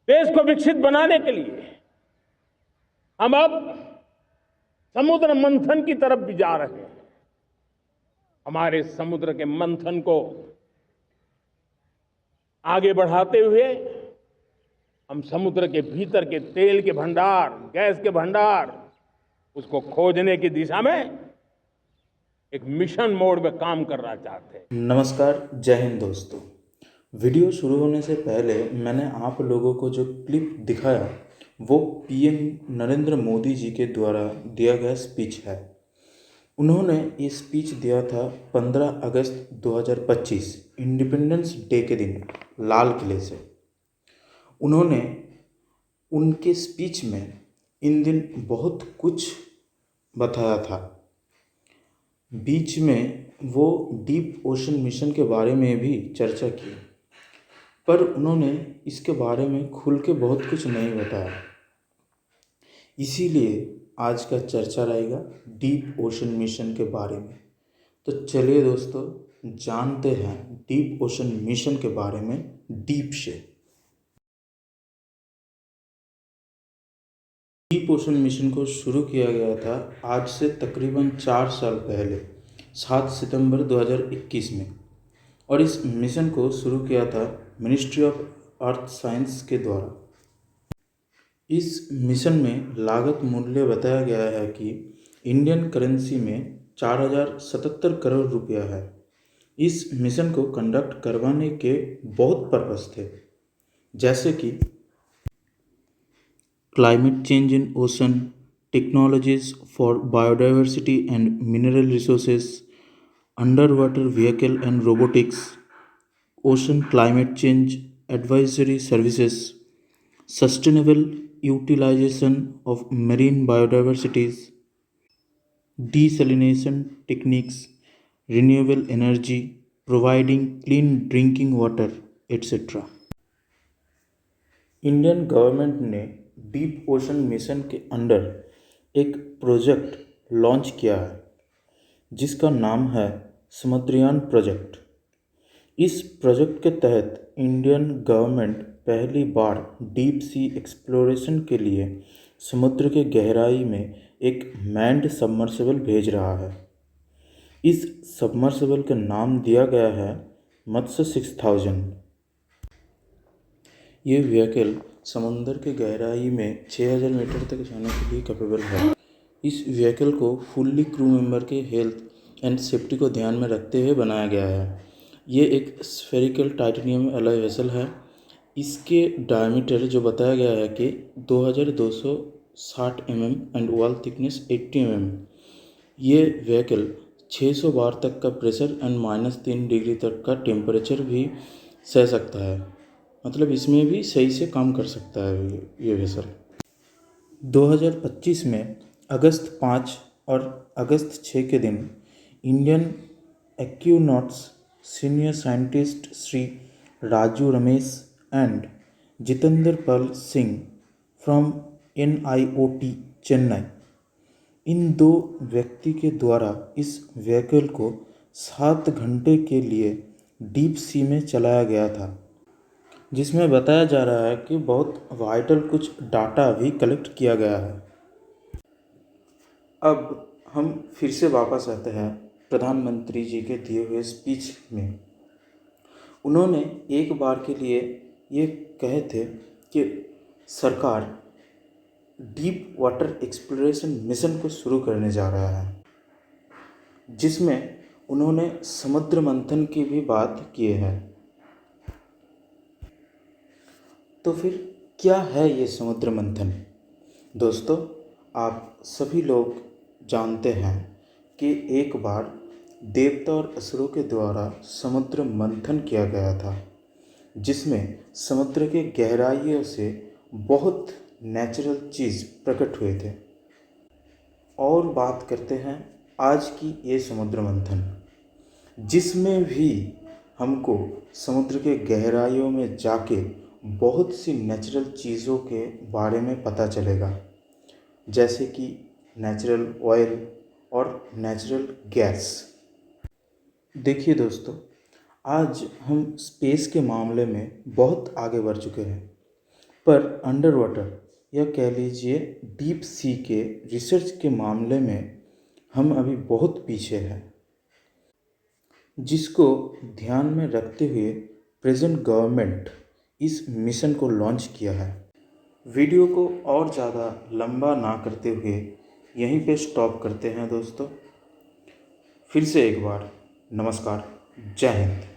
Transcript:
देश को विकसित बनाने के लिए हम अब समुद्र मंथन की तरफ भी जा रहे हैं। हमारे समुद्र के मंथन को आगे बढ़ाते हुए हम समुद्र के भीतर के तेल के भंडार, गैस के भंडार, उसको खोजने की दिशा में एक मिशन मोड में काम करना चाहते हैं। नमस्कार, जय हिंद दोस्तों। वीडियो शुरू होने से पहले मैंने आप लोगों को जो क्लिप दिखाया वो पीएम नरेंद्र मोदी जी के द्वारा दिया गया स्पीच है। उन्होंने ये स्पीच दिया था 15 अगस्त 2025 इंडिपेंडेंस डे के दिन लाल किले से। उन्होंने उनके स्पीच में इन दिन बहुत कुछ बताया था। बीच में वो डीप ओशन मिशन के बारे में भी चर्चा की, पर उन्होंने इसके बारे में खुल के बहुत कुछ नहीं बताया। इसीलिए आज का चर्चा रहेगा डीप ओशन मिशन के बारे में। तो चलिए दोस्तों, जानते हैं डीप ओशन मिशन के बारे में डीप से। डीप ओशन मिशन को शुरू किया गया था आज से तकरीबन 4 साल पहले 7 सितंबर 2021 में, और इस मिशन को शुरू किया था मिनिस्ट्री ऑफ अर्थ साइंस के द्वारा। इस मिशन में लागत मूल्य बताया गया है कि इंडियन करेंसी में 4077 करोड़ रुपया है। इस मिशन को कंडक्ट करवाने के बहुत पर्पस थे, जैसे कि climate change in ocean, technologies for biodiversity and mineral resources, under water vehicle and robotics, ocean climate change advisory services, sustainable utilization of marine biodiversities, desalination techniques, renewable energy, providing clean drinking water, etc. Indian government ने deep ocean mission के under एक project launch किया है जिसका नाम है Samudrayaan project. इस project के तहत इंडियन गवर्नमेंट पहली बार डीप सी एक्सप्लोरेशन के लिए समुद्र के गहराई में एक मैन्ड सबमर्सिबल भेज रहा है। इस सबमर्सिबल का नाम दिया गया है मत्स्य 6000। ये व्हीकल समुद्र के गहराई में 6000 मीटर तक जाने के लिए कैपेबल है। इस व्हीकल को फुल्ली क्रू मेंबर के हेल्थ एंड सेफ्टी को ध्यान में रखते हुए बनाया गया है। ये एक स्फेरिकल टाइटेनियम अलॉय वेसल है। इसके डायमीटर जो बताया गया है कि 2260 एंड वॉल थिकनेस 80 ये व्हीकल 600 बार तक का प्रेशर एंड -3 डिग्री तक का टेम्परेचर भी सह सकता है। मतलब इसमें भी सही से काम कर सकता है ये वेसल। 2025 में अगस्त 5 और अगस्त 6 के दिन Indian aquanauts senior scientist Shri Raju Ramesh and Jitendra Pal Singh from NIOT Chennai, इन दो व्यक्ति के द्वारा इस व्हीकल को 7 घंटे के लिए डीप सी में चलाया गया था, जिसमें बताया जा रहा है कि बहुत वाइटल कुछ डाटा भी कलेक्ट किया गया है। अब हम फिर से वापस आते हैं प्रधानमंत्री जी के दिए हुए स्पीच में। उन्होंने एक बार के लिए ये कहे थे कि सरकार डीप वाटर एक्सप्लोरेशन मिशन को शुरू करने जा रहा है, जिसमें उन्होंने समुद्र मंथन की भी बात की है। तो फिर क्या है ये समुद्र मंथन? दोस्तों, आप सभी लोग जानते हैं कि एक बार देवता और असुरों के द्वारा समुद्र मंथन किया गया था, जिसमें समुद्र के गहराइयों से बहुत नेचुरल चीज़ प्रकट हुए थे। और बात करते हैं आज की ये समुद्र मंथन, जिसमें भी हमको समुद्र के गहराइयों में जाके बहुत सी नेचुरल चीज़ों के बारे में पता चलेगा, जैसे कि नेचुरल ऑयल और नेचुरल गैस। देखिए दोस्तों, आज हम स्पेस के मामले में बहुत आगे बढ़ चुके हैं। पर अंडर वाटर या कह लीजिए डीप सी के रिसर्च के मामले में हम अभी बहुत पीछे हैं, जिसको ध्यान में रखते हुए प्रेजेंट गवर्नमेंट इस मिशन को लॉन्च किया है। वीडियो को और ज़्यादा लंबा ना करते हुए यहीं पे स्टॉप करते हैं दोस्तों। फिर से एक बार नमस्कार, जय हिंद।